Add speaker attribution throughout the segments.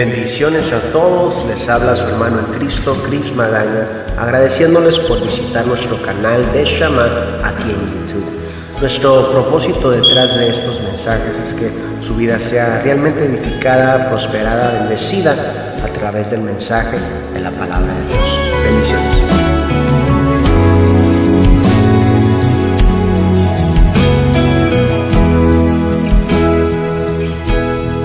Speaker 1: Bendiciones a todos, les habla su hermano en Cristo, Chris Magaña, agradeciéndoles por visitar nuestro canal de Shammah aquí en YouTube. Nuestro propósito detrás de estos mensajes es que su vida sea realmente edificada, prosperada, bendecida a través del mensaje de la palabra de Dios. Bendiciones.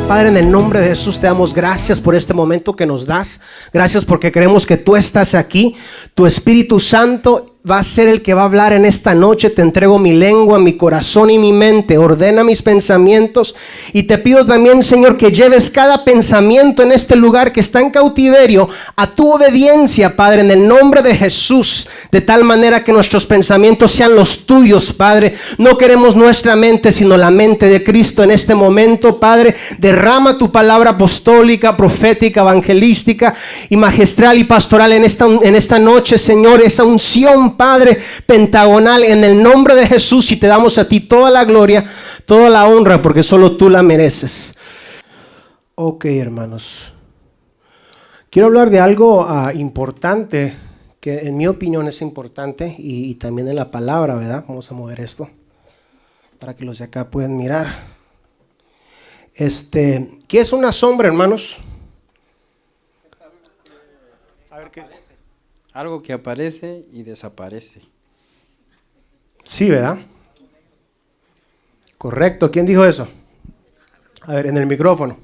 Speaker 2: Padre, en el nombre de Jesús te damos gracias por este momento que nos das. Gracias porque creemos que tú estás aquí. Tu Espíritu Santo va a ser el que va a hablar en esta noche. Te entrego mi lengua, mi corazón y mi mente. Ordena mis pensamientos. Y te pido también, Señor, que lleves cada pensamiento en este lugar que está en cautiverio a tu obediencia, Padre, en el nombre de Jesús. De tal manera que nuestros pensamientos sean los tuyos, Padre. No queremos nuestra mente, sino la mente de Cristo en este momento, Padre. Derrama tu palabra apostólica, profética, evangelística y magistral y pastoral en esta noche, Señor. Esa unción, Padre, pentagonal en el nombre de Jesús, y te damos a ti toda la gloria, toda la honra, porque solo tú la mereces. Ok, hermanos, quiero hablar de algo importante, que en mi opinión es importante, y también en la palabra, ¿verdad? Vamos a mover esto para que los de acá puedan mirar. ¿Qué es una sombra, hermanos? A ver, ¿qué?
Speaker 3: Algo que aparece y desaparece.
Speaker 2: Sí, ¿verdad? Correcto. ¿Quién dijo eso? A ver, en el micrófono.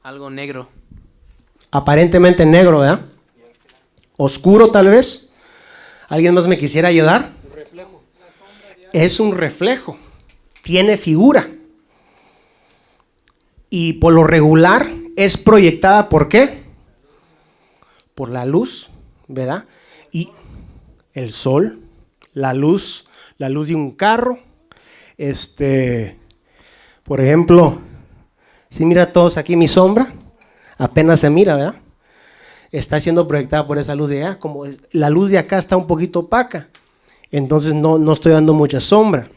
Speaker 4: Algo negro.
Speaker 2: Aparentemente negro, ¿verdad? Oscuro, tal vez. ¿Alguien más me quisiera ayudar? Un reflejo. Es un reflejo. Tiene figura. Y por lo regular es proyectada ¿por qué? Por la luz, ¿verdad? Y el sol, la luz de un carro. Por ejemplo, si mira todos aquí mi sombra, apenas se mira, ¿verdad? Está siendo proyectada por esa luz de allá. Como la luz de acá está un poquito opaca, entonces no estoy dando mucha sombra.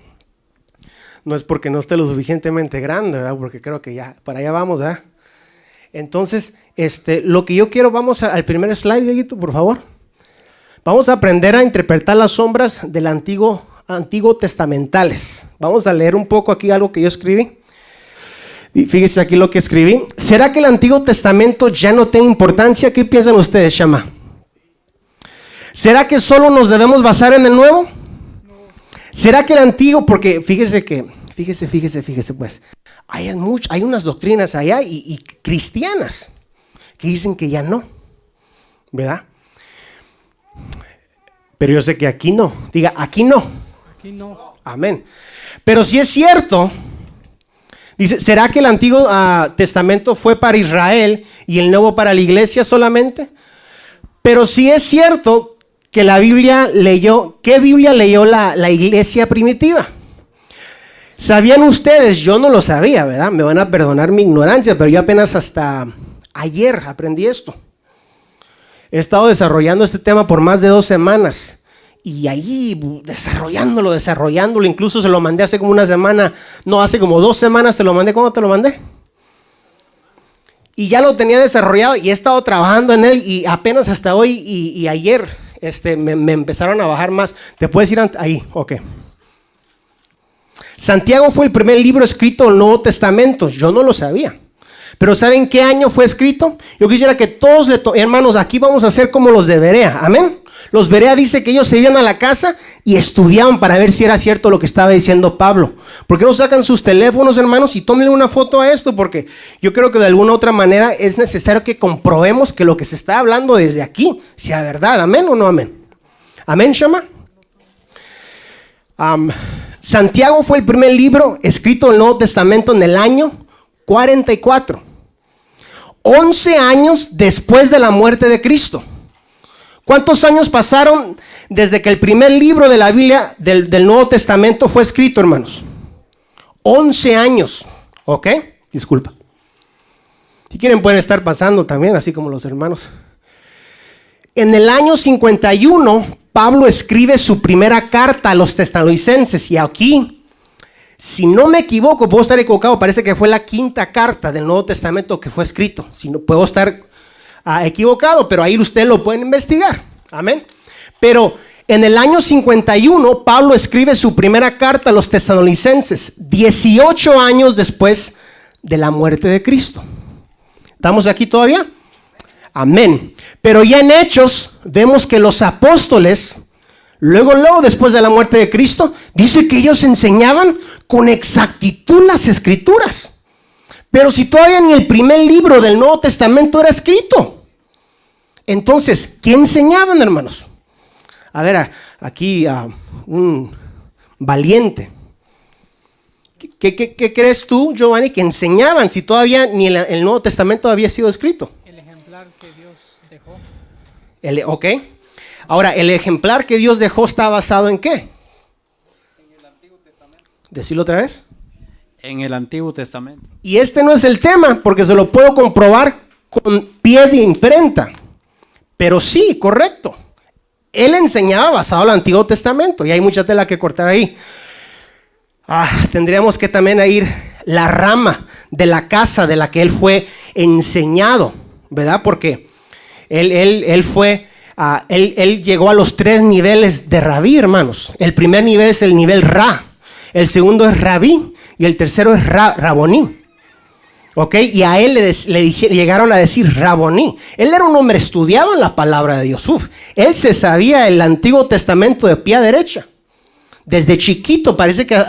Speaker 2: No es porque no esté lo suficientemente grande, ¿verdad? Porque creo que ya, para allá vamos, ¿verdad? Entonces, lo que yo quiero, vamos al primer slide, Dieguito, por favor. Vamos a aprender a interpretar las sombras del Antiguo Testamentales. Vamos a leer un poco aquí algo que yo escribí. Y fíjense aquí lo que escribí. ¿Será que el Antiguo Testamento ya no tiene importancia? ¿Qué piensan ustedes, Shammah? ¿Será que solo nos debemos basar en el Nuevo? ¿Será que el Antiguo? Porque fíjese pues, hay unas doctrinas allá y cristianas que dicen que ya no, ¿verdad? Pero yo sé que aquí no. Diga, aquí no.
Speaker 3: Aquí no.
Speaker 2: Amén. Pero si es cierto, dice, ¿será que el Antiguo Testamento fue para Israel y el Nuevo para la iglesia solamente? Pero si es cierto que la Biblia leyó, ¿qué Biblia leyó la iglesia primitiva? ¿Sabían ustedes? Yo no lo sabía, ¿verdad? Me van a perdonar mi ignorancia, pero yo apenas hasta ayer aprendí esto. He estado desarrollando este tema por más de 2 semanas. Y ahí desarrollándolo, incluso se lo mandé hace como una semana, no, hace como 2 semanas te lo mandé. ¿Cuándo te lo mandé? Y ya lo tenía desarrollado y he estado trabajando en él, y apenas hasta hoy y ayer me empezaron a bajar más. ¿Te puedes ir ahí? Ok. Santiago fue el primer libro escrito del Nuevo Testamento. Yo no lo sabía. Pero ¿saben qué año fue escrito? Yo quisiera que todos, hermanos, aquí vamos a hacer como los de Berea. Amén. Los Berea dice que ellos se iban a la casa y estudiaban para ver si era cierto lo que estaba diciendo Pablo. ¿Por qué no sacan sus teléfonos, hermanos, y tómenle una foto a esto? Porque yo creo que de alguna u otra manera es necesario que comprobemos que lo que se está hablando desde aquí sea verdad. ¿Amén o no amén? ¿Amén, Shammah? Santiago fue el primer libro escrito en el Nuevo Testamento en el año 44. 11 años después de la muerte de Cristo. ¿Cuántos años pasaron desde que el primer libro de la Biblia del Nuevo Testamento fue escrito, hermanos? 11 años. ¿Ok? Disculpa. Si quieren pueden estar pasando también, así como los hermanos. En el año 51, Pablo escribe su primera carta a los tesalonicenses, y aquí Si no me equivoco, puedo estar equivocado, parece que fue la quinta carta del Nuevo Testamento que fue escrito. Si no, puedo estar equivocado, pero ahí ustedes lo pueden investigar. Amén. Pero en el año 51, Pablo escribe su primera carta a los tesalonicenses, 18 años después de la muerte de Cristo. ¿Estamos aquí todavía? Amén. Pero ya en Hechos vemos que los apóstoles, luego después de la muerte de Cristo, dice que ellos enseñaban con exactitud las escrituras. Pero si todavía ni el primer libro del Nuevo Testamento era escrito, entonces, ¿qué enseñaban, hermanos? A ver, aquí un valiente. ¿Qué crees tú, Giovanni, que enseñaban si todavía ni el Nuevo Testamento había sido escrito?
Speaker 5: El ejemplar que Dios dejó.
Speaker 2: Ok. Ahora, el ejemplar que Dios dejó está basado ¿en qué?
Speaker 3: En el Antiguo Testamento.
Speaker 2: Decilo otra vez.
Speaker 3: En el Antiguo Testamento.
Speaker 2: Y este no es el tema, porque se lo puedo comprobar con pie de imprenta. Pero sí, correcto. Él enseñaba basado en el Antiguo Testamento y hay mucha tela que cortar ahí. Tendríamos que también ir la rama de la casa de la que él fue enseñado, ¿verdad? Porque él llegó a los 3 niveles de rabí, hermanos. El primer nivel es el nivel ra, el segundo es rabí y el tercero es raboní. ¿Ok? Y a él le llegaron a decir raboní. Él era un hombre estudiado en la palabra de Dios. Él se sabía el Antiguo Testamento de pie a derecha. Desde chiquito, parece que,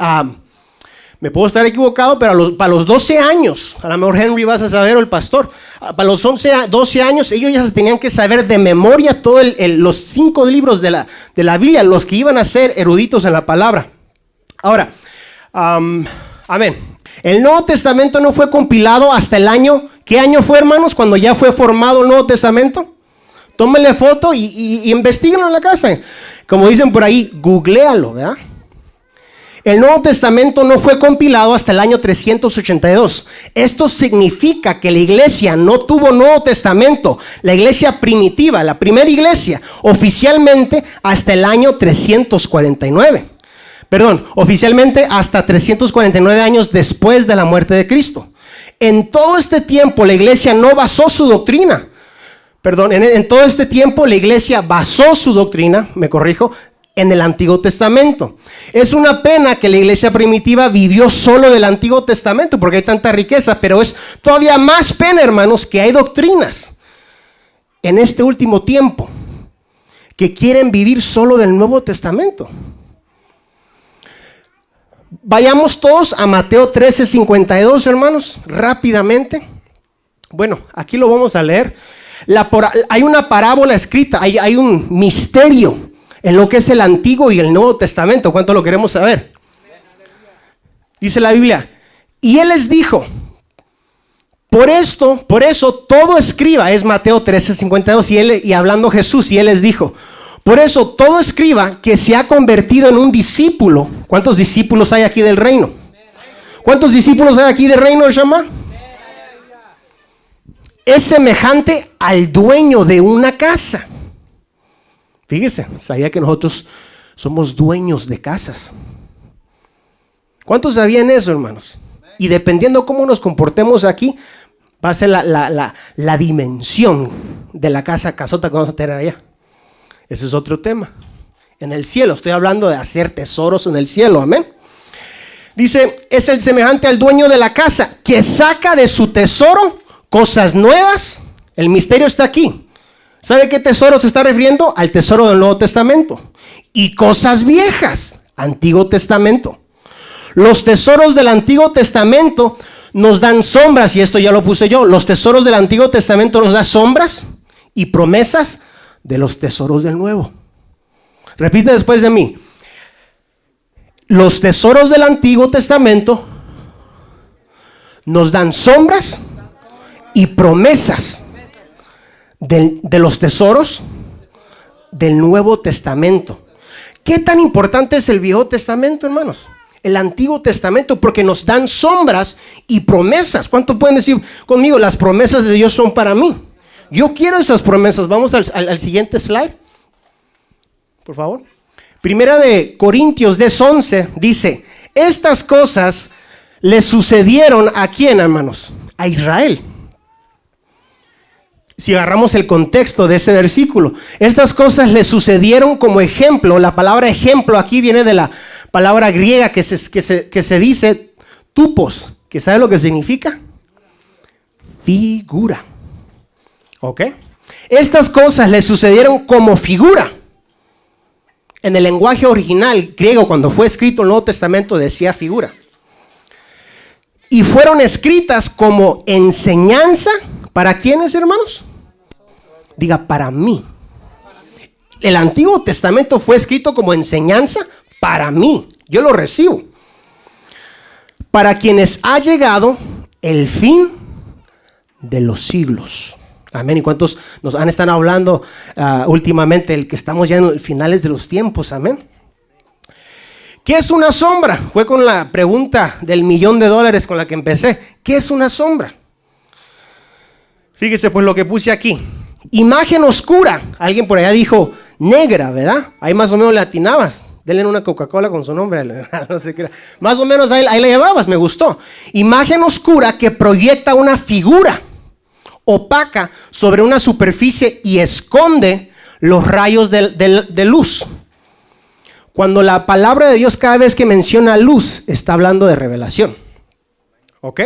Speaker 2: me puedo estar equivocado, pero para los 12 años, a lo mejor Henry vas a saber, o el pastor, para los 12 años, ellos ya se tenían que saber de memoria todos los 5 libros de la Biblia, los que iban a ser eruditos en la palabra. Ahora, amén. El Nuevo Testamento no fue compilado hasta el año, ¿qué año fue, hermanos? Cuando ya fue formado el Nuevo Testamento. Tómenle foto y investíguenlo en la casa. Como dicen por ahí, googléalo, ¿verdad? El Nuevo Testamento no fue compilado hasta el año 382. Esto significa que la iglesia no tuvo Nuevo Testamento. La iglesia primitiva, la primera iglesia, oficialmente hasta el año 349. Perdón, oficialmente hasta 349 años después de la muerte de Cristo. En todo este tiempo la iglesia no basó su doctrina. Perdón, en todo este tiempo la iglesia basó su doctrina, me corrijo, en el Antiguo Testamento. Es una pena que la iglesia primitiva vivió solo del Antiguo Testamento porque hay tanta riqueza, pero es todavía más pena, hermanos, que hay doctrinas en este último tiempo que quieren vivir solo del Nuevo Testamento. Vayamos todos a Mateo 13:52, hermanos, rápidamente. Bueno, aquí lo vamos a leer. Hay una parábola escrita, hay un misterio en lo que es el Antiguo y el Nuevo Testamento. ¿Cuánto lo queremos saber? Dice la Biblia, y él les dijo, por eso todo escriba, es Mateo 13:52, y hablando Jesús, y él les dijo, por eso todo escriba que se ha convertido en un discípulo. ¿Cuántos discípulos hay aquí del reino? ¿Cuántos discípulos hay aquí del reino de Shammah? Es semejante al dueño de una casa. Fíjese, sabía que nosotros somos dueños de casas. ¿Cuántos sabían eso, hermanos? Y dependiendo cómo nos comportemos aquí, va a ser la dimensión de la casota que vamos a tener allá. Ese es otro tema. En el cielo, estoy hablando de hacer tesoros en el cielo, amén. Dice, es el semejante al dueño de la casa que saca de su tesoro cosas nuevas. El misterio está aquí. ¿Sabe qué tesoro se está refiriendo? Al tesoro del Nuevo Testamento. Y cosas viejas, Antiguo Testamento. Los tesoros del Antiguo Testamento nos dan sombras, y esto ya lo puse yo. Los tesoros del Antiguo Testamento nos dan sombras y promesas de los tesoros del Nuevo. Repite después de mí. Los tesoros del Antiguo Testamento nos dan sombras y promesas de los tesoros del Nuevo Testamento. ¿Qué tan importante es el Viejo Testamento, hermanos? El Antiguo Testamento, porque nos dan sombras y promesas. ¿Cuánto pueden decir conmigo? Las promesas de Dios son para mí. Yo quiero esas promesas. Vamos al siguiente slide, por favor. Primera de Corintios 10:11 dice, Estas cosas le sucedieron ¿a quién, hermanos? A Israel. Si agarramos el contexto de ese versículo, estas cosas le sucedieron como ejemplo. La palabra ejemplo aquí viene de la palabra griega que se dice tupos, que ¿sabe lo que significa? Figura. ¿Ok? Estas cosas le sucedieron como figura. En el lenguaje original griego, cuando fue escrito el Nuevo Testamento, decía figura. Y fueron escritas como enseñanza. ¿Para quiénes, hermanos? Diga, para mí. El Antiguo Testamento fue escrito como enseñanza para mí. Yo lo recibo. Para quienes ha llegado el fin de los siglos. Amén. ¿Y cuántos nos han estado hablando últimamente el que estamos ya en los finales de los tiempos? Amén. ¿Qué es una sombra? Fue con la pregunta del $1,000,000 con la que empecé. ¿Qué es una sombra? Fíjese pues lo que puse aquí. Imagen oscura. Alguien por allá dijo negra, ¿verdad? Ahí más o menos le atinabas. Denle una Coca-Cola con su nombre. No sé qué. Más o menos ahí la llevabas, me gustó. Imagen oscura que proyecta una figura opaca sobre una superficie y esconde los rayos de luz. Cuando la palabra de Dios cada vez que menciona luz está hablando de revelación. ¿Ok?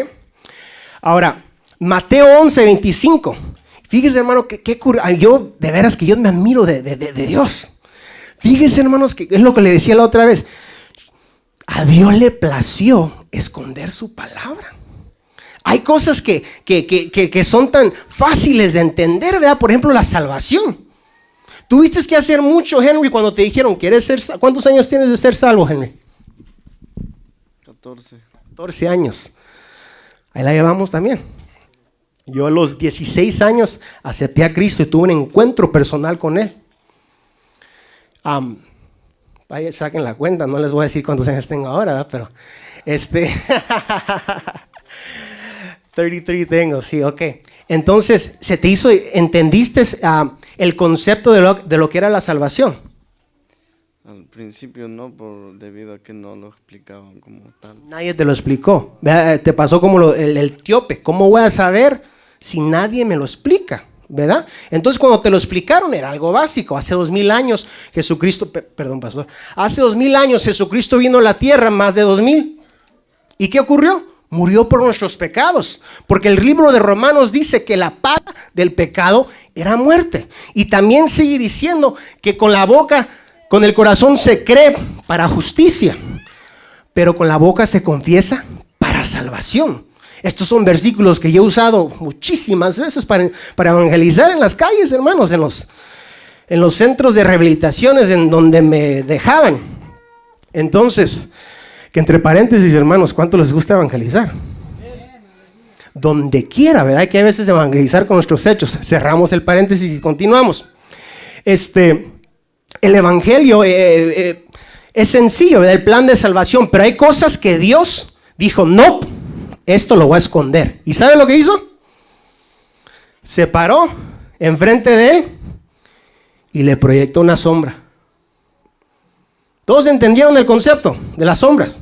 Speaker 2: Ahora, Mateo 11:25. Fíjese, hermano, yo de veras que yo me admiro de Dios. Fíjese, hermanos, que es lo que le decía la otra vez. A Dios le plació esconder su palabra. Hay cosas que son tan fáciles de entender, ¿verdad? Por ejemplo, la salvación. Tuviste que hacer mucho, Henry, cuando te dijeron, ¿quieres ser salvo? ¿Cuántos años tienes de ser salvo, Henry? 14 años. Ahí la llevamos también. Yo a los 16 años acepté a Cristo y tuve un encuentro personal con Él. Vaya, saquen la cuenta, no les voy a decir cuántos años tengo ahora, ¿verdad? Pero 33 tengo, sí, ok. Entonces, ¿se te hizo, entendiste el concepto de lo que era la salvación?
Speaker 3: Al principio no, debido a que no lo explicaban como tal.
Speaker 2: Nadie te lo explicó. Te pasó como el etíope. ¿Cómo voy a saber si nadie me lo explica? ¿Verdad? Entonces cuando te lo explicaron era algo básico. Hace 2000 años Jesucristo, perdón pastor, hace 2000 años Jesucristo vino a la tierra, más de 2000. ¿Y qué ocurrió? Murió por nuestros pecados, porque el libro de Romanos dice que la paga del pecado era muerte. Y también sigue diciendo que con la boca, con el corazón se cree para justicia, pero con la boca se confiesa para salvación. Estos son versículos que yo he usado muchísimas veces para evangelizar en las calles, hermanos, en los centros de rehabilitaciones en donde me dejaban. Entonces, que entre paréntesis, hermanos, ¿cuánto les gusta evangelizar? Donde quiera, ¿verdad? Que hay veces evangelizar con nuestros hechos. Cerramos el paréntesis y continuamos. El evangelio es sencillo, ¿verdad? El plan de salvación, pero hay cosas que Dios dijo, no, esto lo voy a esconder. ¿Y sabe lo que hizo? Se paró enfrente de él y le proyectó una sombra. Todos entendieron el concepto de las sombras.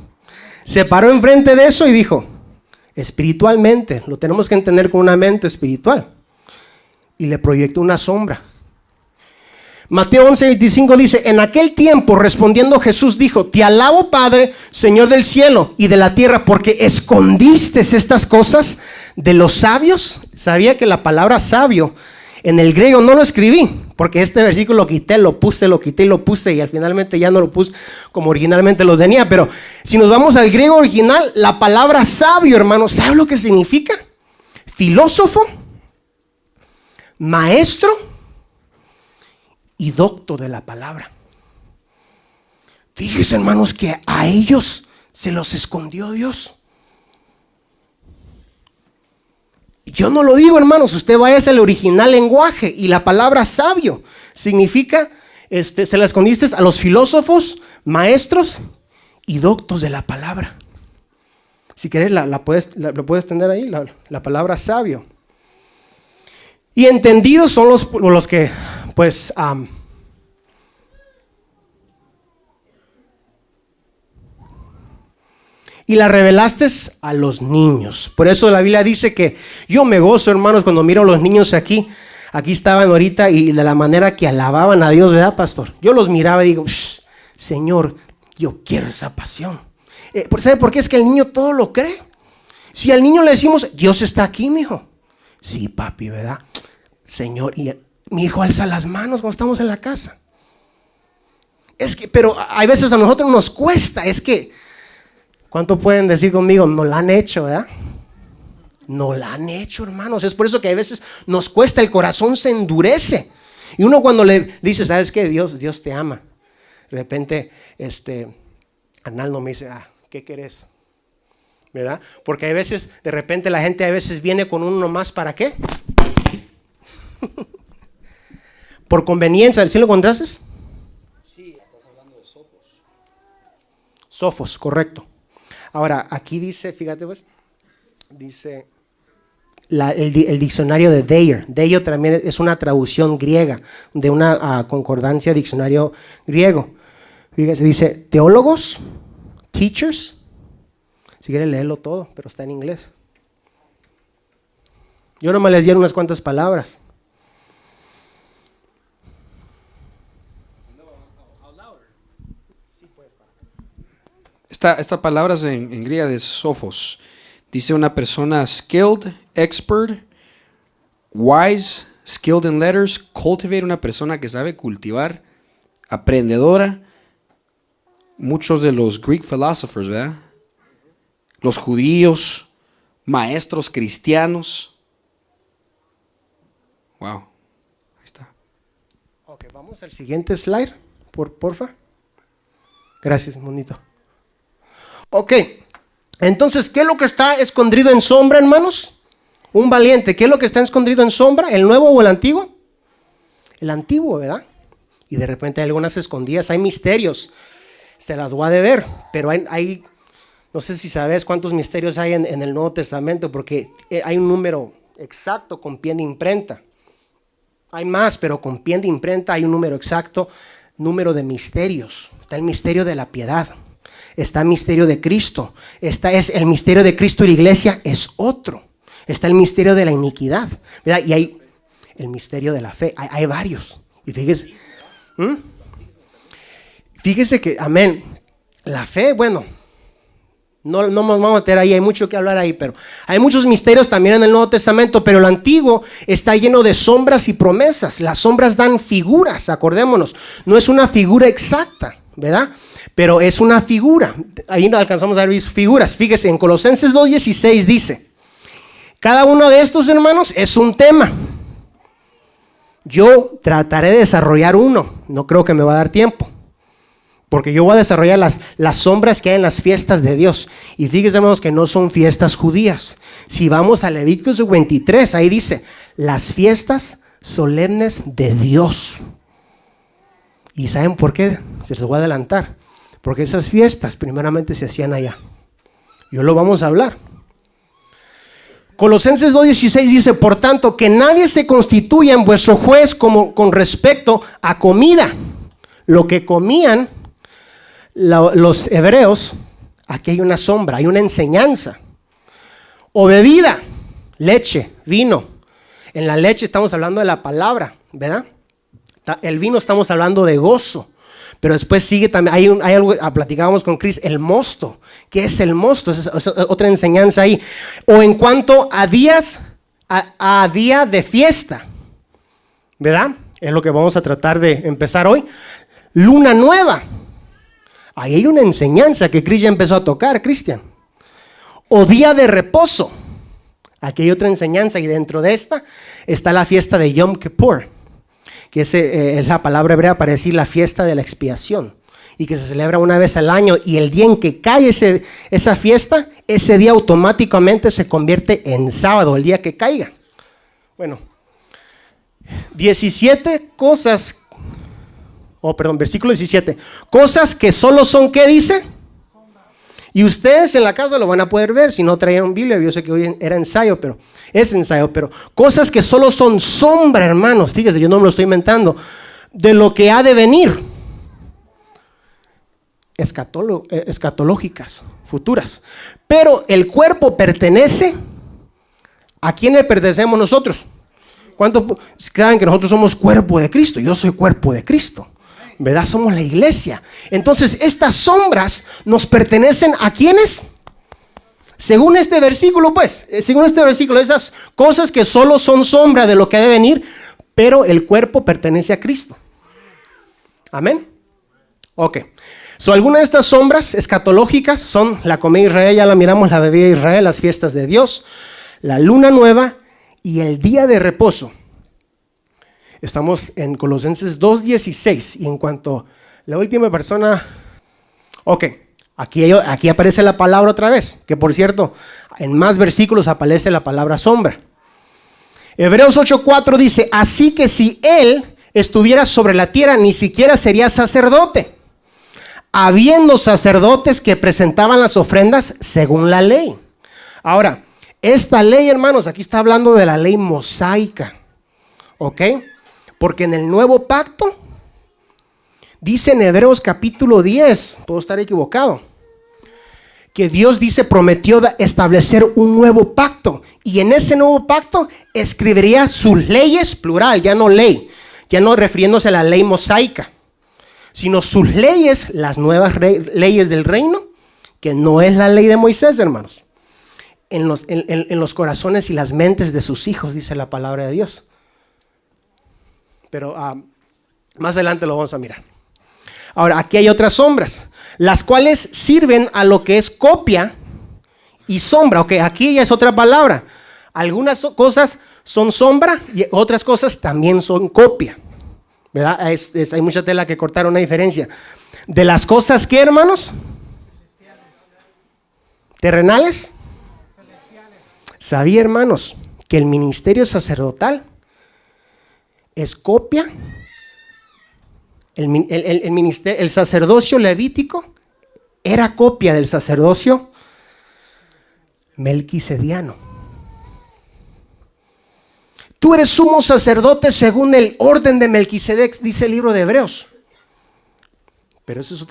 Speaker 2: Se paró enfrente de eso y dijo, espiritualmente, lo tenemos que entender con una mente espiritual. Y le proyectó una sombra. Mateo 11:25 dice, en aquel tiempo respondiendo Jesús dijo, te alabo Padre, Señor del cielo y de la tierra, porque escondiste estas cosas de los sabios. Sabía que la palabra sabio en el griego no lo escribí, porque este versículo lo quité, lo quité y lo puse y al finalmente ya no lo puse como originalmente lo tenía. Pero si nos vamos al griego original, la palabra sabio, hermano, ¿sabe lo que significa? Filósofo, maestro y docto de la palabra. Fíjense, hermanos, que a ellos se los escondió Dios. Yo no lo digo, hermanos, usted vaya al original lenguaje y la palabra sabio significa, se la escondiste a los filósofos, maestros y doctos de la palabra. Si querés, la puedes tener ahí, la palabra sabio. Y entendidos son los que, pues, y la revelaste a los niños. Por eso la Biblia dice que yo me gozo, hermanos, cuando miro a los niños aquí. Aquí estaban ahorita y de la manera que alababan a Dios, ¿verdad, pastor? Yo los miraba y digo, Señor, yo quiero esa pasión. ¿Sabe por qué? Es que el niño todo lo cree. Si al niño le decimos, Dios está aquí, mijo. Sí, papi, ¿verdad? Señor, y mi hijo alza las manos cuando estamos en la casa. Es que, pero hay veces a nosotros nos cuesta, es que, ¿cuánto pueden decir conmigo? No la han hecho, ¿verdad? No la han hecho, hermanos. Es por eso que a veces nos cuesta, el corazón se endurece. Y uno cuando le dice, ¿sabes qué? Dios te ama. De repente, Arnaldo me dice, ¿qué querés? ¿Verdad? Porque hay veces, de repente la gente a veces viene con uno más, ¿para qué? Por conveniencia. ¿Sí lo encontraste?
Speaker 5: Sí, estás hablando de Sofos.
Speaker 2: Sofos, correcto. Ahora, aquí dice, fíjate pues, dice el diccionario de Dyer. Dyer también es una traducción griega de una concordancia diccionario griego. Fíjate, dice teólogos, teachers. Si quieren leerlo todo, pero está en inglés. Yo nomás les di unas cuantas palabras.
Speaker 6: Esta palabra es en griega de Sophos. Dice una persona skilled, expert, wise, skilled in letters, cultivate, una persona que sabe cultivar, aprendedora. Muchos de los Greek philosophers, ¿verdad? Los judíos, maestros cristianos. Wow, ahí está.
Speaker 2: Ok, vamos al siguiente slide, porfa. Gracias, monito. Ok, entonces, ¿qué es lo que está escondido en sombra, hermanos? Un valiente, ¿qué es lo que está escondido en sombra? ¿El nuevo o el antiguo? El antiguo, ¿verdad? Y de repente hay algunas escondidas, hay misterios. Se las voy a deber, pero hay no sé si sabes cuántos misterios hay en el Nuevo Testamento, porque hay un número exacto con pie de imprenta. Hay más, pero con pie de imprenta hay un número exacto, número de misterios. Está el misterio de la piedad. Está el misterio de Cristo. Es el misterio de Cristo y la iglesia es otro. Está el misterio de la iniquidad, ¿verdad? Y hay el misterio de la fe. Hay varios. Y fíjese, fíjese que, amén, la fe, bueno, no nos vamos a meter ahí, hay mucho que hablar ahí, pero hay muchos misterios también en el Nuevo Testamento, pero el Antiguo está lleno de sombras y promesas. Las sombras dan figuras, acordémonos. No es una figura exacta, ¿verdad? Pero es una figura. Ahí no alcanzamos a ver figuras. Fíjese, en Colosenses 2:16 dice, cada uno de estos, hermanos, es un tema. Yo trataré de desarrollar uno. No creo que me va a dar tiempo, porque yo voy a desarrollar las sombras que hay en las fiestas de Dios. Y fíjense, hermanos, que no son fiestas judías. Si vamos a Levítico 23, ahí dice, las fiestas solemnes de Dios. ¿Y saben por qué? Se los voy a adelantar. Porque esas fiestas primeramente se hacían allá. Yo lo vamos a hablar. Colosenses 2:16 dice, por tanto, que nadie se constituya en vuestro juez como con respecto a comida. Lo que comían los hebreos, aquí hay una sombra, hay una enseñanza. O bebida, leche, vino. En la leche estamos hablando de la palabra, ¿verdad? El vino estamos hablando de gozo. Pero después sigue también, hay algo, platicábamos con Chris, el mosto. ¿Qué es el mosto? Es otra enseñanza ahí. O en cuanto a días, a día de fiesta, ¿verdad? Es lo que vamos a tratar de empezar hoy. Luna nueva. Ahí hay una enseñanza que Chris ya empezó a tocar, Cristian. O día de reposo. Aquí hay otra enseñanza y dentro de esta está la fiesta de Yom Kippur, que es la palabra hebrea para decir la fiesta de la expiación, y que se celebra una vez al año, y el día en que cae esa fiesta, ese día automáticamente se convierte en sábado, el día que caiga. Bueno, 17 cosas, versículo 17, cosas que solo son, ¿qué dice? Y ustedes en la casa lo van a poder ver, si no trajeron Biblia, yo sé que hoy era ensayo, pero es ensayo, pero cosas que solo son sombra, hermanos, fíjense, yo no me lo estoy inventando, de lo que ha de venir. 17 cosas que solo son, ¿qué dice? Y ustedes en la casa lo van a poder ver, si no trajeron Biblia, yo sé que hoy era ensayo, pero es ensayo, pero cosas que solo son sombra, hermanos, fíjense, yo no me lo estoy inventando, de lo que ha de venir. escatológicas, futuras. Pero el cuerpo pertenece, ¿a quién le pertenecemos nosotros? ¿Cuántos saben que nosotros somos cuerpo de Cristo? Yo soy cuerpo de Cristo, ¿verdad? Somos la iglesia. Entonces estas sombras nos pertenecen ¿a quiénes? Según este versículo, esas cosas que solo son sombra de lo que ha de venir, pero el cuerpo pertenece a Cristo. Amén. Ok. Algunas de estas sombras escatológicas son la comida de Israel, ya la miramos, la bebida de Israel, las fiestas de Dios, la luna nueva y el día de reposo. Estamos en Colosenses 2:16 y en cuanto a la última persona, ok. Aquí aparece la palabra otra vez, que por cierto, en más versículos aparece la palabra sombra. Hebreos 8:4 dice, así que si él estuviera sobre la tierra, ni siquiera sería sacerdote, habiendo sacerdotes que presentaban las ofrendas según la ley. Ahora, esta ley, hermanos, aquí está hablando de la ley mosaica, ¿ok? Porque en el nuevo pacto, dice en Hebreos capítulo 10, puedo estar equivocado, que Dios dice, prometió establecer un nuevo pacto. Y en ese nuevo pacto escribiría sus leyes, plural, ya no ley, ya no refiriéndose a la ley mosaica, sino sus leyes, las nuevas leyes del reino, que no es la ley de Moisés, hermanos, en los corazones y las mentes de sus hijos, dice la palabra de Dios. Pero más adelante lo vamos a mirar. Ahora, aquí hay otras sombras, las cuales sirven a lo que es copia y sombra. Ok, aquí ya es otra palabra. Algunas cosas son sombra y otras cosas también son copia, ¿verdad? Hay mucha tela que cortar, una diferencia. De las cosas que, hermanos, terrenales. ¿Sabía, hermanos, que el ministerio sacerdotal es copia? El sacerdocio levítico era copia del sacerdocio melquisediano. Tú eres sumo sacerdote según el orden de Melquisedec, dice el libro de Hebreos. Pero eso es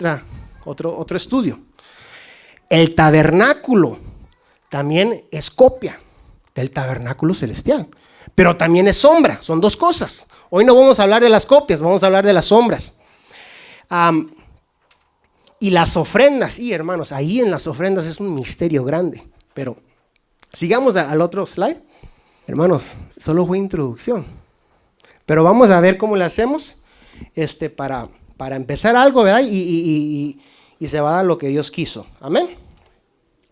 Speaker 2: otro estudio. El tabernáculo también es copia del tabernáculo celestial, pero también es sombra, son dos cosas. Hoy no vamos a hablar de las copias, vamos a hablar de las sombras. Y las ofrendas, y hermanos, ahí en las ofrendas es un misterio grande. Pero sigamos al otro slide. Hermanos, solo fue introducción. Pero vamos a ver cómo le hacemos para empezar algo, ¿verdad? Y se va a dar lo que Dios quiso. Amén.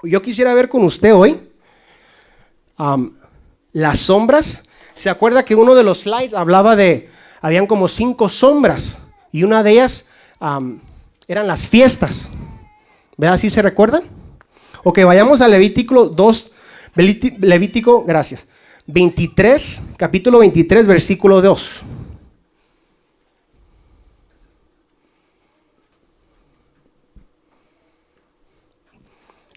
Speaker 2: Yo quisiera ver con usted hoy las sombras. ¿Se acuerda que uno de los slides hablaba habían como 5 sombras? Y una de ellas eran las fiestas. ¿Verdad? ¿Sí se recuerdan? Ok, vayamos a Levítico 2, gracias. 23, capítulo 23, versículo 2.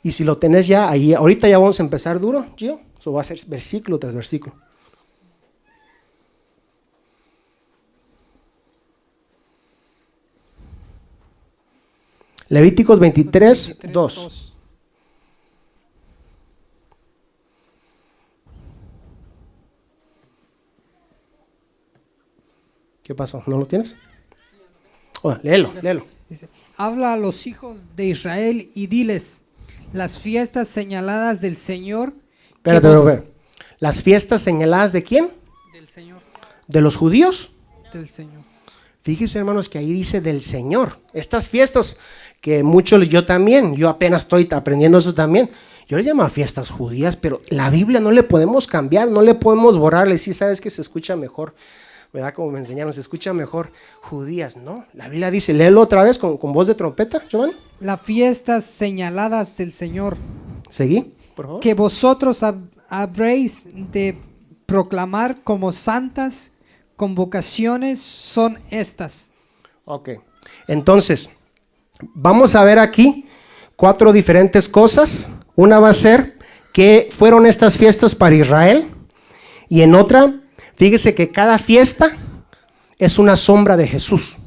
Speaker 2: Y si lo tenés ya ahí, ahorita ya vamos a empezar duro, Gio. Eso va a ser versículo tras versículo. Levíticos 23, 2. ¿Qué pasó? ¿No lo tienes? Léelo.
Speaker 5: Dice, habla a los hijos de Israel y diles, las fiestas señaladas del Señor.
Speaker 2: Espérate. ¿Las fiestas señaladas de quién?
Speaker 5: Del Señor.
Speaker 2: ¿De los judíos?
Speaker 5: Del Señor.
Speaker 2: Fíjense, hermanos, que ahí dice del Señor. Estas fiestas que muchos, yo apenas estoy aprendiendo eso también. Yo les llamo fiestas judías, pero la Biblia no le podemos cambiar, no le podemos borrarle. Sí, sabes que se escucha mejor, ¿verdad? Como me enseñaron, se escucha mejor judías, ¿no? La Biblia dice, léelo otra vez con voz de trompeta, Giovanni.
Speaker 5: Las fiestas señaladas del Señor.
Speaker 2: Seguí, por favor.
Speaker 5: Que vosotros habréis de proclamar como santas convocaciones son estas.
Speaker 2: Ok, entonces, vamos a ver aquí 4 diferentes cosas. Una va a ser que fueron estas fiestas para Israel. Y en otra, fíjese que cada fiesta es una sombra de Jesús.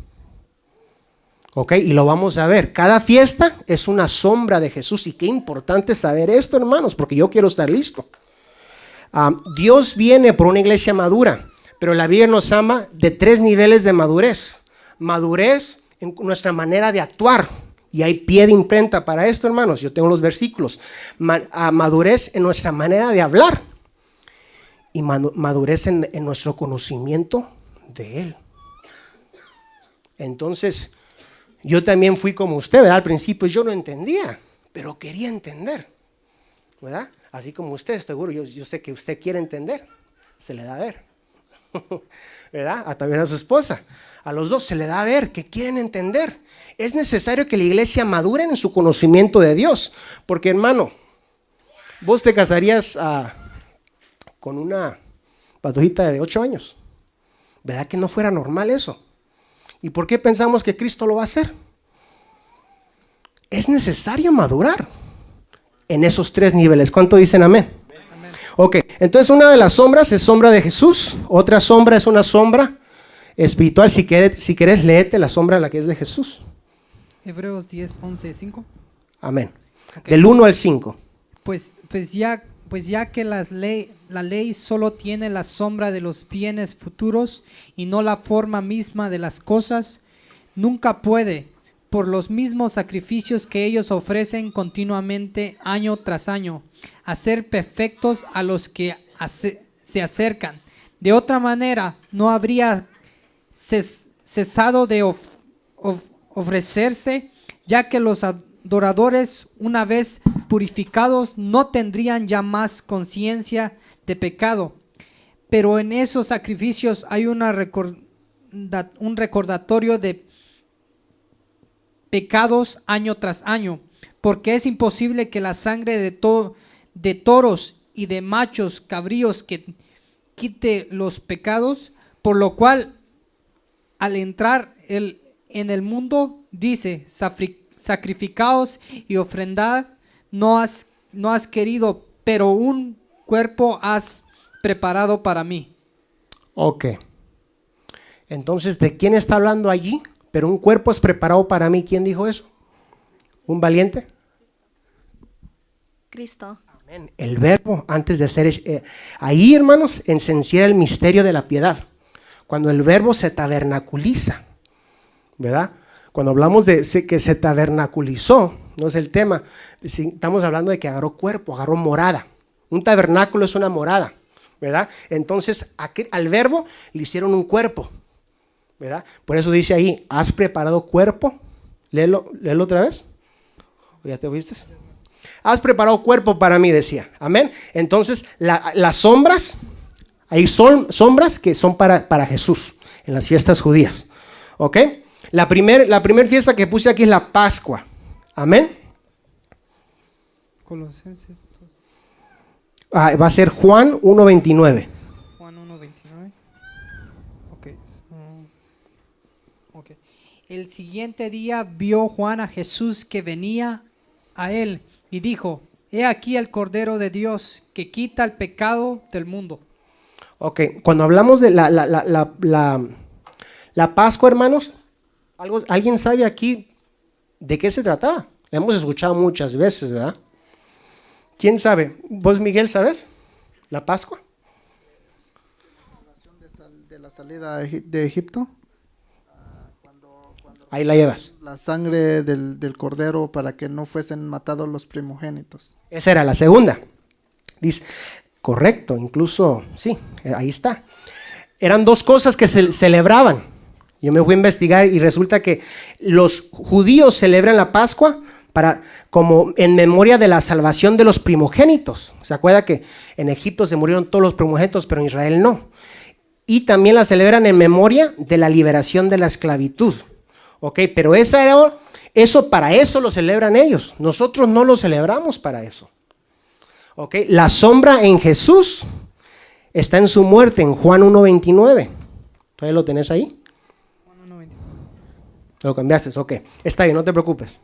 Speaker 2: Ok, y lo vamos a ver. Cada fiesta es una sombra de Jesús. Y qué importante saber esto, hermanos, porque yo quiero estar listo. Dios viene por una iglesia madura, pero la Biblia nos ama de 3 niveles de madurez. Madurez en nuestra manera de actuar. Y hay pie de imprenta para esto, hermanos. Yo tengo los versículos. Madurez en nuestra manera de hablar. Y madurez en nuestro conocimiento de Él. Entonces, yo también fui como usted, ¿verdad? Al principio yo no entendía, pero quería entender, ¿verdad? Así como usted, seguro, yo sé que usted quiere entender, se le da a ver, ¿verdad? También a su esposa, a los dos se le da a ver que quieren entender. Es necesario que la iglesia madure en su conocimiento de Dios, porque hermano, vos te casarías con una patujita de 8 años, ¿verdad que no fuera normal eso? ¿Y por qué pensamos que Cristo lo va a hacer? Es necesario madurar en esos 3 niveles. ¿Cuánto dicen amén? Amén. Ok, entonces una de las sombras es sombra de Jesús. Otra sombra es una sombra espiritual. Si querés, léete la sombra de la que es de Jesús.
Speaker 5: Hebreos 10, 11, 5.
Speaker 2: Amén.
Speaker 5: Okay.
Speaker 2: Del 1 al 5.
Speaker 5: Pues ya que la ley solo tiene la sombra de los bienes futuros y no la forma misma de las cosas, nunca puede, por los mismos sacrificios que ellos ofrecen continuamente año tras año, hacer perfectos a los que se acercan. De otra manera, no habría cesado de ofrecerse, ya que los adoradores, una vez purificados, no tendrían ya más conciencia de pecado. Pero en esos sacrificios hay un recordatorio de pecados año tras año, porque es imposible que la sangre de toros y de machos cabríos que quite los pecados, por lo cual al entrar en el mundo dice: sacrificaos y ofrendad no has querido, pero un cuerpo has preparado para mí.
Speaker 2: Ok. Entonces, ¿de quién está hablando allí? Pero un cuerpo es preparado para mí. ¿Quién dijo eso? ¿Un valiente?
Speaker 7: Cristo.
Speaker 2: Amén. El verbo antes de ser... ahí, hermanos, se encierra el misterio de la piedad. Cuando el verbo se tabernaculiza, ¿verdad? Cuando hablamos de que se tabernaculizó, no es el tema, estamos hablando de que agarró cuerpo, agarró morada. Un tabernáculo es una morada, ¿verdad? Entonces al verbo le hicieron un cuerpo, ¿verdad? Por eso dice ahí: has preparado cuerpo. Léelo otra vez. ¿O ya te oíste? Has preparado cuerpo para mí, decía. Amén. Entonces las sombras, hay sombras que son para Jesús en las fiestas judías, ¿ok? La primer fiesta que puse aquí es la Pascua. Amén.
Speaker 5: Colosenses 2.
Speaker 2: Va a ser Juan 1:29.
Speaker 5: Juan 1:29. Okay. El siguiente día vio Juan a Jesús que venía a él y dijo: he aquí el Cordero de Dios que quita el pecado del mundo.
Speaker 2: Ok, cuando hablamos de la Pascua, hermanos, ¿alguien sabe aquí de qué se trataba? La hemos escuchado muchas veces, ¿verdad? ¿Quién sabe? ¿Vos, Miguel, sabes? ¿La Pascua?
Speaker 8: De la salida de Egipto.
Speaker 2: Ahí la llevas.
Speaker 8: La sangre del cordero para que no fuesen matados los primogénitos.
Speaker 2: Esa era la segunda. Dice, correcto, incluso, sí, ahí está. Eran 2 cosas que se celebraban. Yo me fui a investigar y resulta que los judíos celebran la Pascua como en memoria de la salvación de los primogénitos. ¿Se acuerda que en Egipto se murieron todos los primogénitos, pero en Israel no? Y también la celebran en memoria de la liberación de la esclavitud. Ok, pero para eso lo celebran ellos. Nosotros no lo celebramos para eso. Ok, la sombra en Jesús está en su muerte, en Juan 1:29. ¿Todavía lo tenés ahí?
Speaker 5: Juan 1:29.
Speaker 2: Lo cambiaste, ok. Está bien, no te preocupes.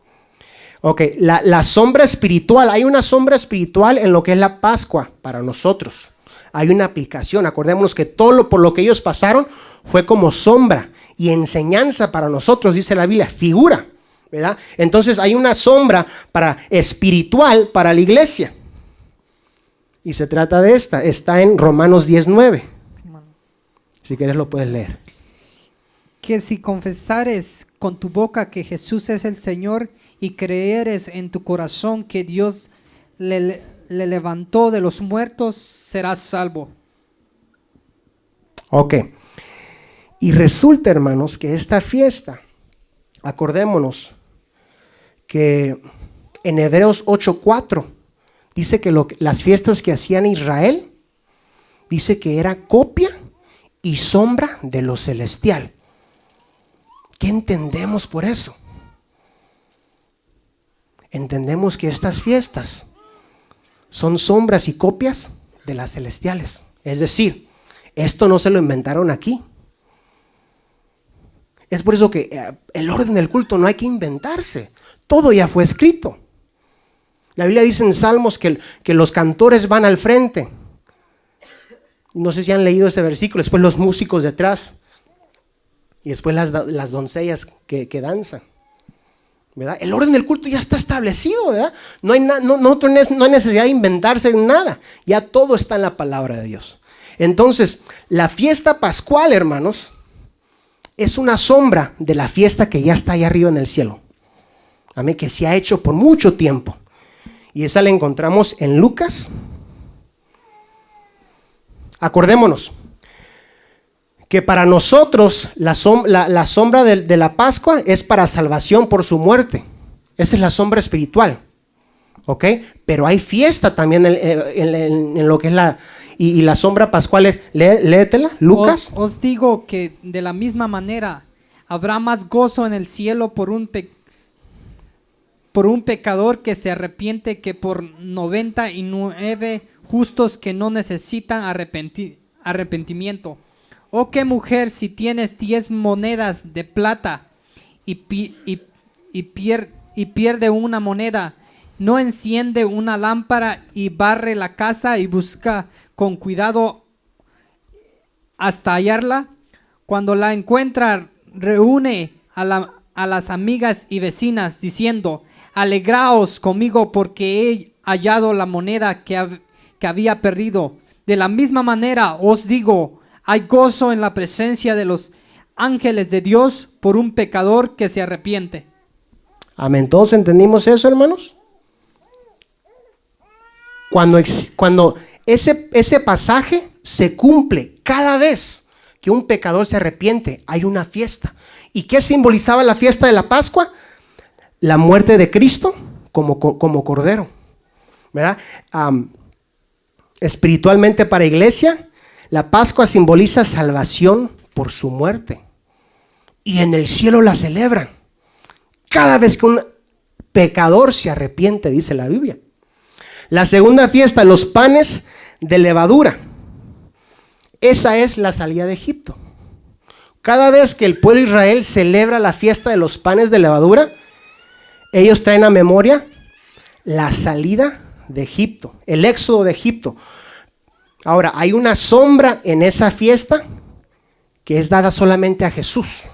Speaker 2: Ok, la sombra espiritual. Hay una sombra espiritual en lo que es la Pascua para nosotros. Hay una aplicación. Acordémonos que todo por lo que ellos pasaron fue como sombra. y enseñanza para nosotros, dice la Biblia, figura, ¿verdad? Entonces hay una sombra espiritual para la iglesia. Y se trata de esta, está en Romanos 10:9. Si quieres lo puedes leer.
Speaker 5: Que si confesares con tu boca que Jesús es el Señor y creeres en tu corazón que Dios le levantó de los muertos, serás salvo.
Speaker 2: Ok. Y resulta, hermanos, que esta fiesta, acordémonos que en Hebreos 8:4 dice que las fiestas que hacían Israel, dice que era copia y sombra de lo celestial. ¿Qué entendemos por eso? Entendemos que estas fiestas son sombras y copias de las celestiales. Es decir, esto no se lo inventaron aquí. Es por eso que el orden del culto no hay que inventarse. Todo ya fue escrito. La Biblia dice en Salmos que los cantores van al frente. No sé si han leído ese versículo. Después los músicos detrás. Y después las doncellas que danzan. ¿Verdad? El orden del culto ya está establecido, ¿verdad? No hay necesidad de inventarse nada. Ya todo está en la palabra de Dios. Entonces, la fiesta pascual, hermanos, es una sombra de la fiesta que ya está allá arriba en el cielo. Amén, que se ha hecho por mucho tiempo. Y esa la encontramos en Lucas. Acordémonos que para nosotros la sombra de la Pascua es para salvación por su muerte. Esa es la sombra espiritual. ¿Ok? Pero hay fiesta también en lo que es la sombra pascual. Léetela, Lucas.
Speaker 5: Os digo que de la misma manera habrá más gozo en el cielo por un pecador que se arrepiente que por 99 justos que no necesitan arrepentimiento. Oh, qué mujer, si tienes 10 monedas de plata y pierde una moneda, no enciende una lámpara y barre la casa y busca con cuidado hasta hallarla. Cuando la encuentra, reúne a las amigas y vecinas diciendo: alegraos conmigo porque he hallado la moneda que había perdido. De la misma manera os digo, hay gozo en la presencia de los ángeles de Dios por un pecador que se arrepiente.
Speaker 2: Amén. ¿Todos entendimos eso, hermanos? Cuando ese pasaje se cumple cada vez que un pecador se arrepiente, hay una fiesta. ¿Y qué simbolizaba la fiesta de la Pascua? La muerte de Cristo como cordero, ¿verdad? Espiritualmente para iglesia, la Pascua simboliza salvación por su muerte. Y en el cielo la celebran. Cada vez que un pecador se arrepiente, dice la Biblia. La segunda fiesta, los panes de levadura. Esa es la salida de Egipto. Cada vez que el pueblo de Israel celebra la fiesta de los panes de levadura, ellos traen a memoria la salida de Egipto, el éxodo de Egipto. Ahora, hay una sombra en esa fiesta que es dada solamente a Jesús.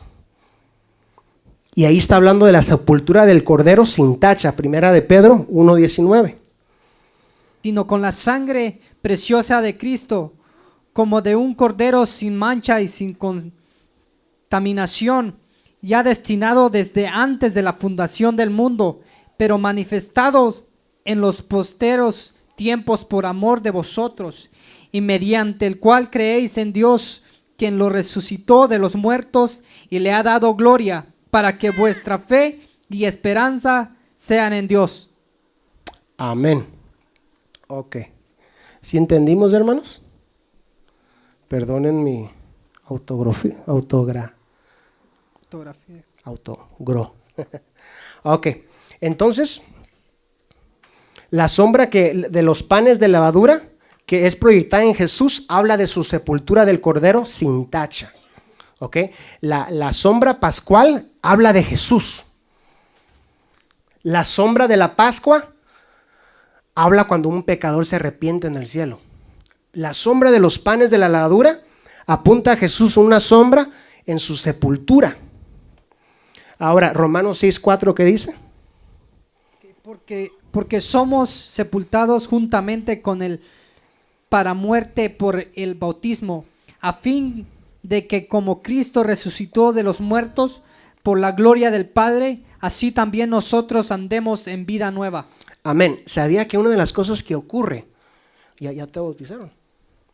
Speaker 2: Y ahí está hablando de la sepultura del Cordero sin tacha, primera de Pedro 1:19.
Speaker 5: Sino con la sangre preciosa de Cristo, como de un cordero sin mancha y sin contaminación, ya destinado desde antes de la fundación del mundo, pero manifestados en los posteros tiempos por amor de vosotros, y mediante el cual creéis en Dios, quien lo resucitó de los muertos y le ha dado gloria, para que vuestra fe y esperanza sean en Dios.
Speaker 2: Amén. Ok. ¿Sí entendimos, hermanos? Perdonen mi Ok. Entonces, la sombra de los panes de levadura que es proyectada en Jesús habla de su sepultura del Cordero sin tacha. ¿Ok? La sombra pascual habla de Jesús. La sombra de la Pascua habla cuando un pecador se arrepiente en el cielo. La sombra de los panes de la levadura apunta a Jesús, una sombra en su sepultura. Ahora, Romanos 6:4, ¿qué dice?
Speaker 5: Porque somos sepultados juntamente con él para muerte por el bautismo, a fin de que como Cristo resucitó de los muertos por la gloria del Padre, así también nosotros andemos en vida nueva.
Speaker 2: Amén. ¿Sabía que una de las cosas que ocurre, ya te bautizaron?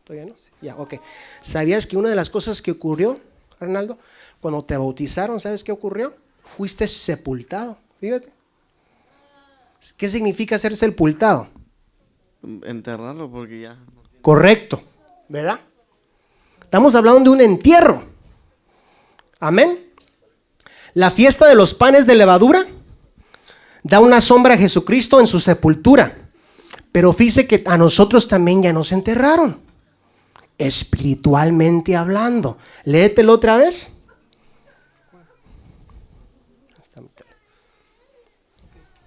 Speaker 2: ¿Todavía no? Ya, ok. ¿Sabías que una de las cosas que ocurrió, Arnaldo, cuando te bautizaron, ¿sabes qué ocurrió? Fuiste sepultado. Fíjate. ¿Qué significa ser sepultado?
Speaker 3: Enterrarlo porque ya.
Speaker 2: Correcto, ¿verdad? Estamos hablando de un entierro. Amén. La fiesta de los panes de levadura da una sombra a Jesucristo en su sepultura. Pero fíjese que a nosotros también ya nos enterraron, espiritualmente hablando. Léetelo otra vez.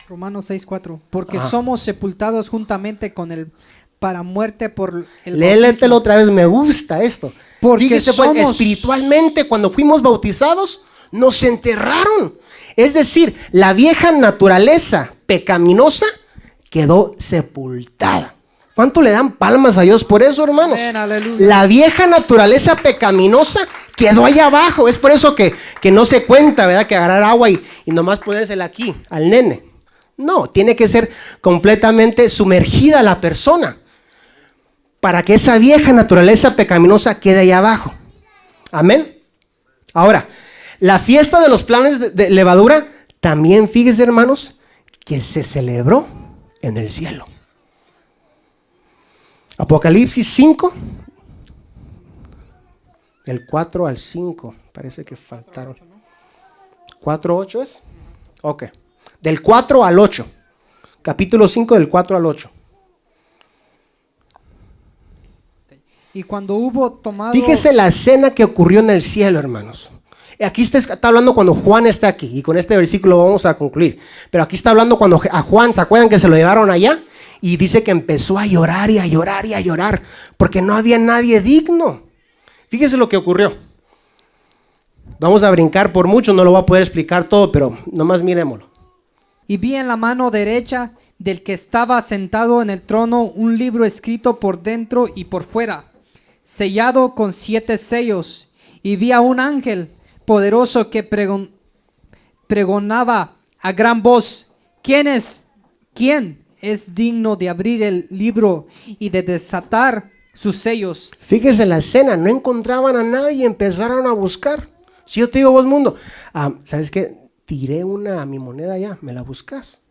Speaker 5: Romanos 6:4. Porque somos sepultados juntamente con él para muerte por el
Speaker 2: Léetelo
Speaker 5: bautismo.
Speaker 2: otra vez, me gusta esto.
Speaker 5: Porque
Speaker 2: Fíjese, pues,
Speaker 5: somos-
Speaker 2: espiritualmente cuando fuimos bautizados nos enterraron. Es decir, la vieja naturaleza pecaminosa quedó sepultada. ¿Cuánto le dan palmas a Dios por eso, hermanos?
Speaker 5: Amén, aleluya.
Speaker 2: La vieja naturaleza pecaminosa quedó allá abajo. Es por eso que no se cuenta, ¿verdad? Que agarrar agua y nomás ponérsela aquí al nene. No, tiene que ser completamente sumergida la persona para que esa vieja naturaleza pecaminosa quede allá abajo. Amén. Ahora, la fiesta de los panes de levadura también, fíjense, hermanos, que se celebró en el cielo. Apocalipsis 5, del 4 al 5, parece que faltaron. 4:8 es. Ok. Del 4 al 8. Capítulo 5, del 4 al 8.
Speaker 5: Y cuando hubo tomado...
Speaker 2: Fíjese la escena que ocurrió en el cielo, hermanos. Aquí está hablando cuando Juan está aquí, y con este versículo vamos a concluir. Pero aquí está hablando cuando a Juan, ¿se acuerdan que se lo llevaron allá? Y dice que empezó a llorar y a llorar y a llorar, porque no había nadie digno. Fíjese lo que ocurrió. Vamos a brincar por mucho, no lo voy a poder explicar todo, pero nomás miremoslo.
Speaker 5: Y vi en la mano derecha del que estaba sentado en el trono un libro escrito por dentro y por fuera, sellado con 7 sellos. Y vi a un ángel poderoso que pregonaba a gran voz: ¿Quién es digno de abrir el libro y de desatar sus sellos?
Speaker 2: Fíjese la escena, no encontraban a nadie y empezaron a buscar. Si yo te digo, vos mundo, ¿sabes qué? Tiré mi moneda allá, ¿me la buscas?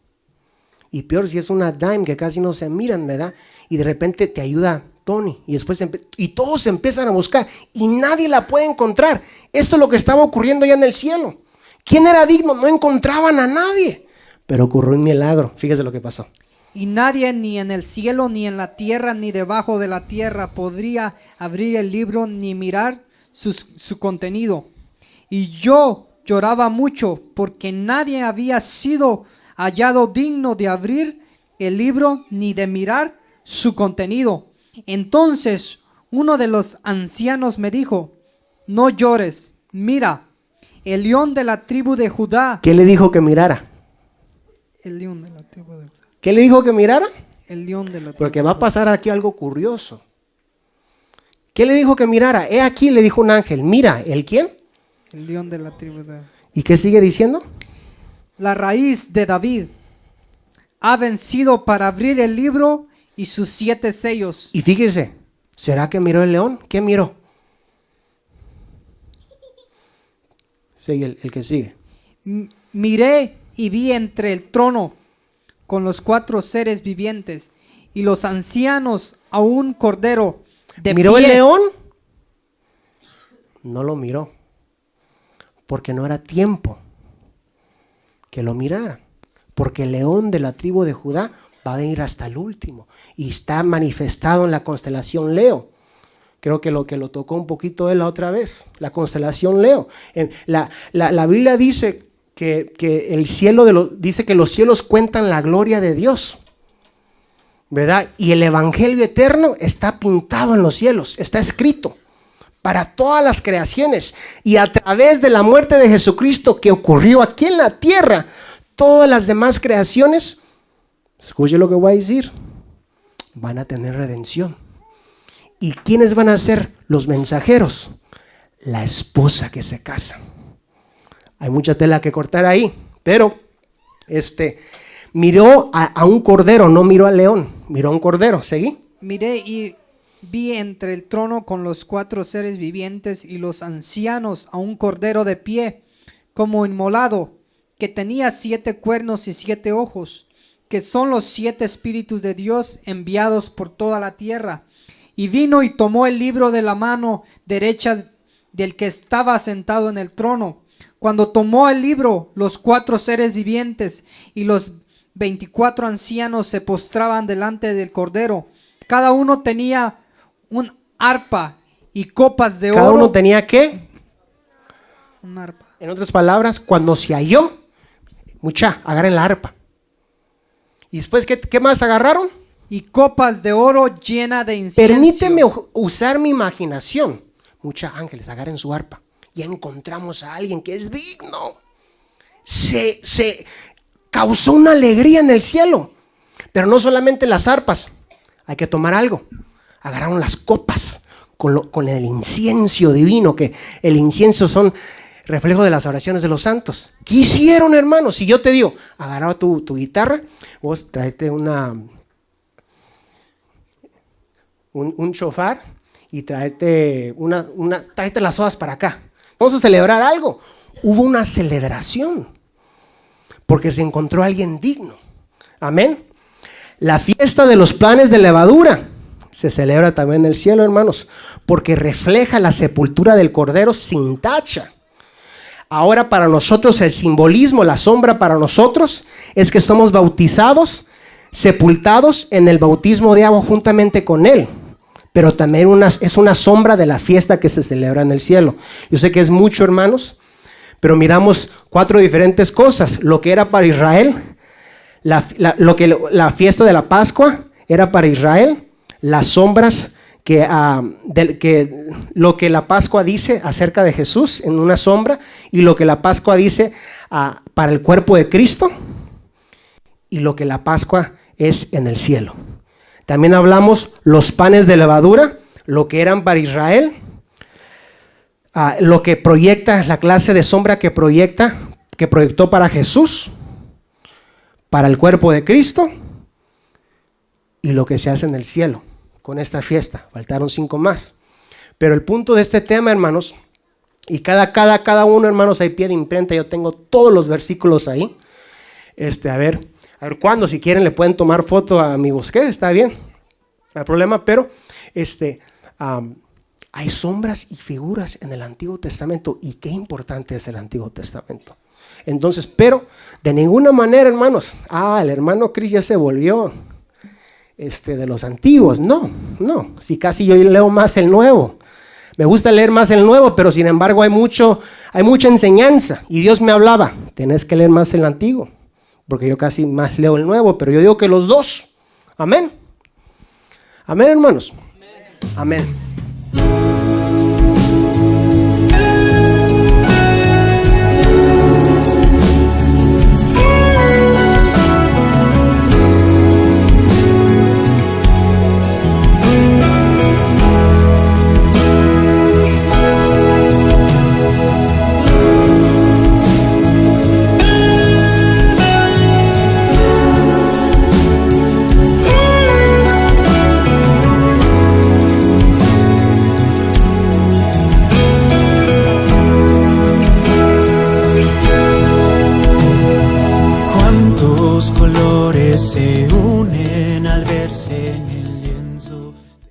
Speaker 2: Y peor si es una dime que casi no se miran, ¿verdad? Y de repente te ayuda Tony y después y todos empiezan a buscar y nadie la puede encontrar. Esto es lo que estaba ocurriendo ya en el cielo. ¿Quién era digno? No encontraban a nadie. Pero ocurrió un milagro. Fíjese lo que pasó.
Speaker 5: Y nadie ni en el cielo, ni en la tierra, ni debajo de la tierra podría abrir el libro ni mirar su contenido. Y yo lloraba mucho porque nadie había sido hallado digno de abrir el libro ni de mirar su contenido. Entonces uno de los ancianos me dijo: no llores, mira, el león de la tribu de Judá.
Speaker 2: ¿Qué le dijo que mirara?
Speaker 5: El león de la tribu de Judá.
Speaker 2: ¿Qué le dijo que mirara?
Speaker 5: El león de la tribu.
Speaker 2: Porque va a pasar aquí algo curioso. ¿Qué le dijo que mirara? He aquí, le dijo un ángel, mira, ¿el quién?
Speaker 5: El león de la tribu de...
Speaker 2: ¿Y qué sigue diciendo?
Speaker 5: La raíz de David ha vencido para abrir el libro y sus 7 sellos.
Speaker 2: Y fíjese, ¿será que miró el león? ¿Qué miró? Sigue el que sigue.
Speaker 5: Miré y vi entre el trono con los 4 seres vivientes y los ancianos a un cordero de
Speaker 2: ¿Miró
Speaker 5: pie.
Speaker 2: el león? No lo miró, porque no era tiempo que lo mirara, porque el león de la tribu de Judá va a venir hasta el último y está manifestado en la constelación Leo. Creo que lo tocó un poquito él la otra vez, la constelación Leo. La Biblia dice que el cielo dice que los cielos cuentan la gloria de Dios, ¿verdad? Y el evangelio eterno está pintado en los cielos, está escrito. para todas las creaciones. Y a través de la muerte de Jesucristo que ocurrió aquí en la tierra, todas las demás creaciones, escuche lo que voy a decir, van a tener redención. ¿Y quiénes van a ser los mensajeros? La esposa que se casa. Hay mucha tela que cortar ahí, pero miró a un cordero, no miró al león, miró a un cordero. ¿Seguí?
Speaker 5: Miré y vi entre el trono con los 4 seres vivientes y los ancianos a un cordero de pie, como inmolado, que tenía 7 cuernos y 7 ojos, que son los 7 espíritus de Dios enviados por toda la tierra. Y vino y tomó el libro de la mano derecha del que estaba sentado en el trono. Cuando tomó el libro, los 4 seres vivientes y los 24 ancianos se postraban delante del cordero. Cada uno tenía un arpa y copas de oro.
Speaker 2: ¿Cada uno tenía qué?
Speaker 5: Un arpa.
Speaker 2: En otras palabras, cuando se halló, agarren la arpa. ¿Y después qué más agarraron?
Speaker 5: Y copas de oro llena de incienso.
Speaker 2: Permíteme usar mi imaginación. Ángeles, agarren su arpa. Ya encontramos a alguien que es digno. Se causó una alegría en el cielo. Pero no solamente las arpas. Hay que tomar algo. Agarraron las copas con el incienso divino, que el incienso son reflejo de las oraciones de los santos. ¿Qué hicieron, hermanos? Si yo te digo, agarra tu guitarra, vos tráete un shofar y tráete las hojas para acá. Vamos a celebrar algo. Hubo una celebración porque se encontró alguien digno. Amén. La fiesta de los panes de levadura se celebra también en el cielo, hermanos, porque refleja la sepultura del Cordero sin tacha. Ahora para nosotros el simbolismo, la sombra para nosotros es que somos bautizados, sepultados en el bautismo de agua juntamente con Él. Pero también es una sombra de la fiesta que se celebra en el cielo. Yo sé que es mucho, hermanos, pero miramos 4 diferentes cosas. Lo que era para Israel, la fiesta de la Pascua era para Israel, las sombras lo que la Pascua dice acerca de Jesús en una sombra, y lo que la Pascua dice para el cuerpo de Cristo, y lo que la Pascua es en el cielo. También hablamos los panes de levadura, lo que eran para Israel, lo que proyecta, la clase de sombra que proyectó para Jesús, para el cuerpo de Cristo, y lo que se hace en el cielo con esta fiesta. Faltaron 5 más. Pero el punto de este tema, hermanos, y cada uno, hermanos, hay pie de imprenta. Yo tengo todos los versículos ahí. A ver cuándo, si quieren, le pueden tomar foto a mi bosque, está bien, no hay problema, pero hay sombras y figuras en el Antiguo Testamento, y qué importante es el Antiguo Testamento. Entonces, pero de ninguna manera, hermanos, el hermano Chris ya se volvió de los antiguos. No, si casi yo leo más el Nuevo. Me gusta leer más el Nuevo, pero sin embargo hay mucha enseñanza, y Dios me hablaba, tenés que leer más el Antiguo, porque yo casi más leo el Nuevo, pero yo digo que los dos. Amén. Amén, hermanos. Amén.
Speaker 7: Colores se